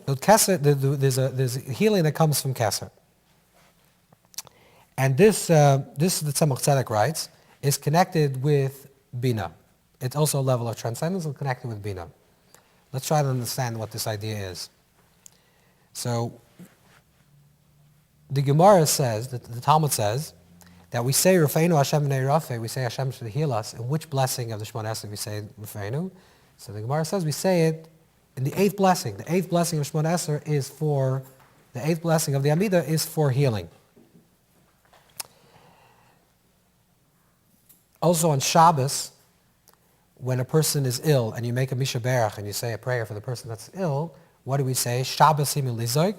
But Kesser, there's a healing that comes from Kesser. And this the Tzemach Tzedek writes, is connected with Bina. It's also a level of transcendence and connected with Bina. Let's try to understand what this idea is. So, the Gemara says, the Talmud says, that we say Rafeinu Hashem B'nei Rafe, we say Hashem should heal us. In which blessing of the Shemona Esrei we say Rafeinu? So the Gemara says we say it in the eighth blessing. The eighth blessing of Shemona Esrei is for, the eighth blessing of the Amidah is for healing. Also on Shabbos, when a person is ill and you make a Misha Berach and you say a prayer for the person that's ill, what do we say? Shabbos himu lizoik,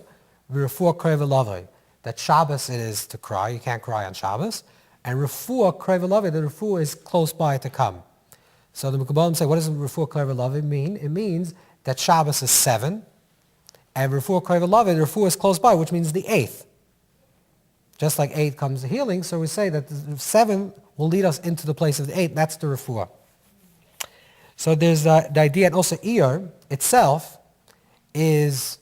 v'refuah kreva lavoi. That Shabbos it is to cry, you can't cry on Shabbos, and refuah kreva lavoi, the refuah is close by to come. So the Mekubalim say, what does refuah kreva lavoi mean? It means that Shabbos is 7, and refuah kreva lavoi, the refuah is close by, which means the 8th. Just like 8 comes the healing, so we say that the 7 will lead us into the place of the 8th, that's the refuah. So there's the idea, and also Iyar itself is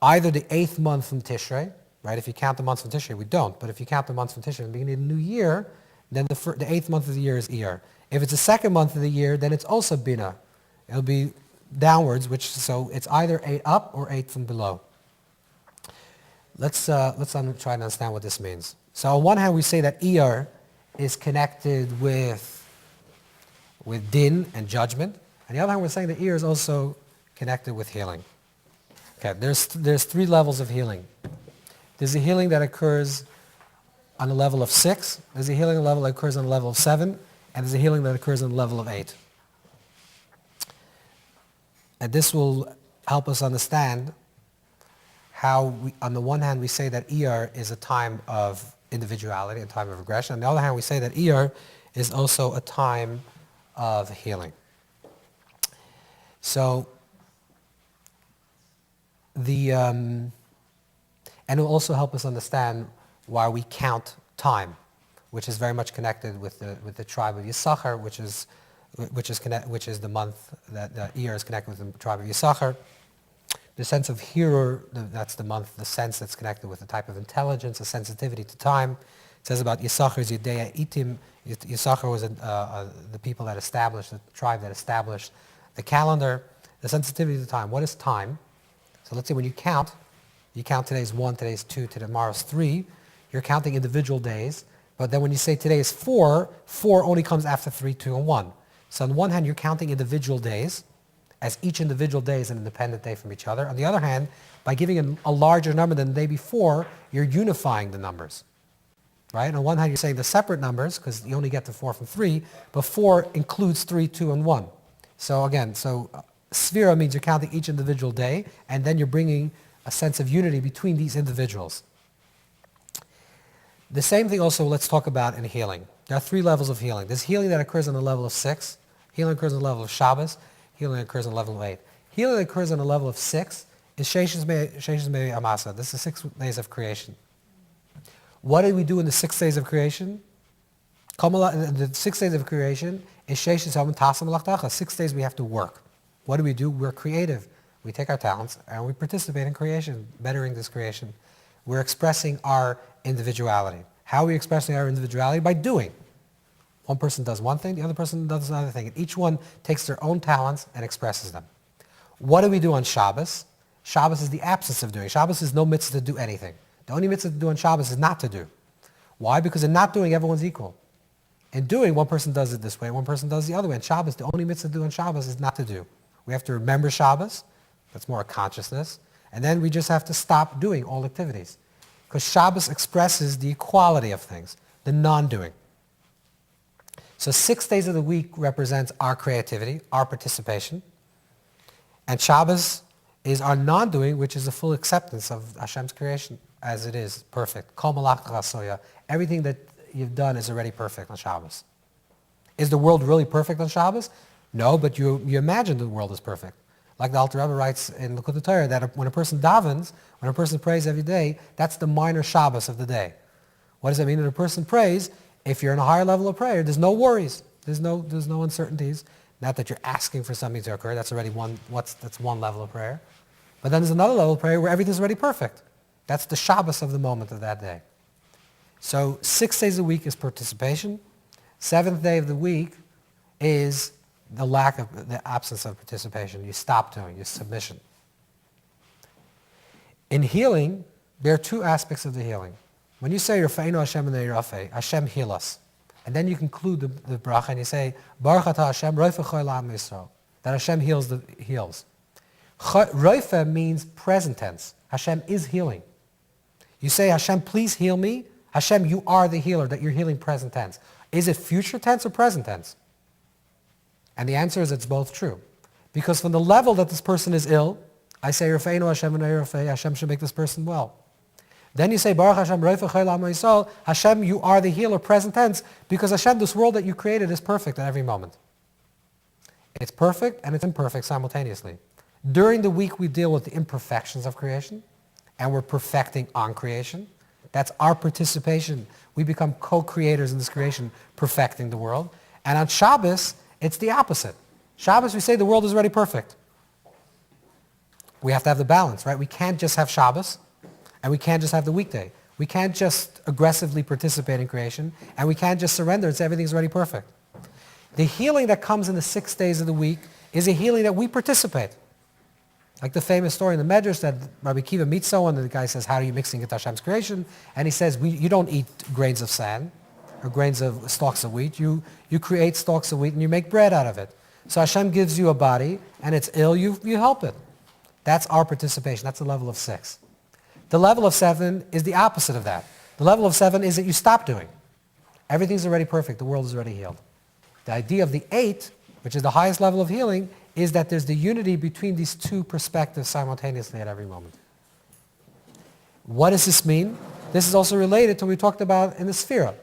either the 8th month from Tishrei, right? If you count the months from Tishrei, we don't, but if you count the months from Tishrei in the beginning of the new year, then the 8th month of the year is Iyar. If it's the 2nd month of the year, then it's also Bina. It'll be downwards, so it's either 8 up or 8 from below. Let's try to understand what this means. So on one hand, we say that Iyar is connected with din and judgment. On the other hand, we're saying that Iyar is also connected with healing. Okay, there's 3 levels of healing. There's a healing that occurs on the level of 6. There's a healing level that occurs on the level of 7. And there's a healing that occurs on the level of 8. And this will help us understand how, on the one hand, we say that Iyar is a time of individuality, a time of regression. On the other hand, we say that Iyar is also a time of healing. So, and it will also help us understand why we count time, which is very much connected with the tribe of Yisachar, which is the month that Iyar is connected with the tribe of Yisachar. The sense of hearer, that's the month, the sense that's connected with the type of intelligence, a sensitivity to time. It says about Yisachar's Yedei Itim. Yisachar was the people that established, the tribe that established the calendar, the sensitivity to time. What is time? So let's say when you count today's 1, today's 2, tomorrow's 3, you're counting individual days. But then when you say today is 4, 4 only comes after 3, 2, and 1. So on the one hand, you're counting individual days, as each individual day is an independent day from each other. On the other hand, by giving a larger number than the day before, you're unifying the numbers. Right? On one hand, you're saying the separate numbers, because you only get to 4 from 3, but 4 includes 3, 2, and 1. So again, Sphira means you're counting each individual day, and then you're bringing a sense of unity between these individuals. The same thing also let's talk about in healing. There are 3 levels of healing. There's healing that occurs on the level of 6, healing occurs on the level of Shabbos, healing occurs on the level of 8. Healing that occurs on the level of 6 is Sheishes Mei Amasa. This is 6 days of creation. What did we do in the 6 days of creation? The 6 days of creation is Sheishes Yom Tasam Malachtacha. 6 days we have to work. What do? We're creative. We take our talents and we participate in creation, bettering this creation. We're expressing our individuality. How are we expressing our individuality? By doing. One person does one thing, the other person does another thing. And each one takes their own talents and expresses them. What do we do on Shabbos? Shabbos is the absence of doing. Shabbos is no mitzvah to do anything. The only mitzvah to do on Shabbos is not to do. Why? Because in not doing, everyone's equal. In doing, one person does it this way, one person does it the other way. In Shabbos, the only mitzvah to do on Shabbos is not to do. We have to remember Shabbos. That's more a consciousness. And then we just have to stop doing all activities. Because Shabbos expresses the equality of things, the non-doing. So 6 days of the week represents our creativity, our participation. And Shabbos is our non-doing, which is a full acceptance of Hashem's creation as it is, perfect. Kol malach chasoya. Everything that you've done is already perfect on Shabbos. Is the world really perfect on Shabbos? No, but you imagine the world is perfect. Like the Alter Rebbe writes in Likutei Torah, that when a person davens, when a person prays every day, that's the minor Shabbos of the day. What does that mean? When a person prays, if you're in a higher level of prayer, there's no worries. There's no uncertainties. Not that you're asking for something to occur. That's already that's one level of prayer. But then there's another level of prayer where everything's already perfect. That's the Shabbos of the moment of that day. So 6 days a week is participation. 7th day of the week is the absence of participation. You stop doing, your submission. In healing, there are 2 aspects of the healing. When you say Rafeinu Hashem and Rafei, Hashem heal us. And then you conclude the bracha and you say, Baruch Atah Hashem, Roifa Choy La'am Yisrael. That Hashem heals. Roifa means present tense. Hashem is healing. You say, Hashem, please heal me. Hashem, you are the healer, that you're healing present tense. Is it future tense or present tense? And the answer is it's both true. Because from the level that this person is ill, I say, Rafeinu Hashem and Rafei, Hashem should make this person well. Then you say, Baruch Hashem, Roifa Choy La'am Yisrael, Hashem, you are the healer, present tense, because Hashem, this world that you created is perfect at every moment. It's perfect and it's imperfect simultaneously. During the week, we deal with the imperfections of creation, and we're perfecting on creation. That's our participation. We become co-creators in this creation, perfecting the world. And on Shabbos, it's the opposite. Shabbos, we say the world is already perfect. We have to have the balance, right? We can't just have Shabbos, and we can't just have the weekday. We can't just aggressively participate in creation, and we can't just surrender and say everything's already perfect. The healing that comes in the 6 days of the week is a healing that we participate. Like the famous story in the Medrash that Rabbi Kiva meets someone and the guy says, how are you mixing it to Hashem's creation? And he says, you don't eat grains of sand or grains of stalks of wheat. You create stalks of wheat and you make bread out of it. So Hashem gives you a body and it's ill, you help it. That's our participation. That's the level of 6. The level of 7 is the opposite of that. The level of 7 is that you stop doing. Everything's already perfect. The world is already healed. The idea of the 8, which is the highest level of healing, is that there's the unity between these 2 perspectives simultaneously at every moment. What does this mean? This is also related to what we talked about in the Sphira.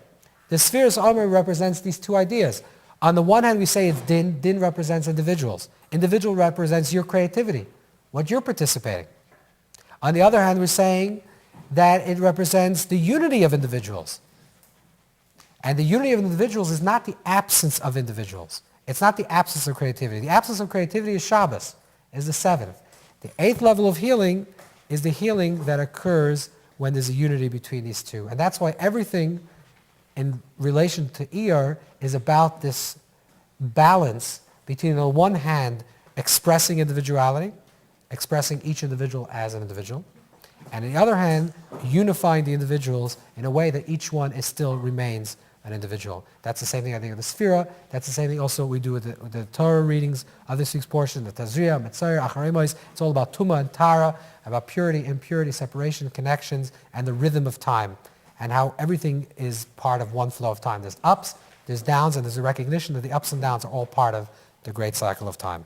The Sphira's Omer represents these 2 ideas. On the one hand, we say it's din. Din represents individuals. Individual represents your creativity, what you're participating. On the other hand, we're saying that it represents the unity of individuals. And the unity of individuals is not the absence of individuals. It's not the absence of creativity. The absence of creativity is Shabbos, is the 7th. The 8th level of healing is the healing that occurs when there's a unity between these 2. And that's why everything in relation to Iyar is about this balance between, on the one hand, expressing individuality, expressing each individual as an individual, and on the other hand, unifying the individuals in a way that each one still remains an individual. That's the same thing I think of the Sphira. That's the same thing also we do with the Torah readings of this week's portion, the Tazria, Metzayir, Acharei Mos. It's all about Tumah and Tara, about purity, impurity, separation, connections, and the rhythm of time, and how everything is part of one flow of time. There's ups, there's downs, and there's a recognition that the ups and downs are all part of the great cycle of time.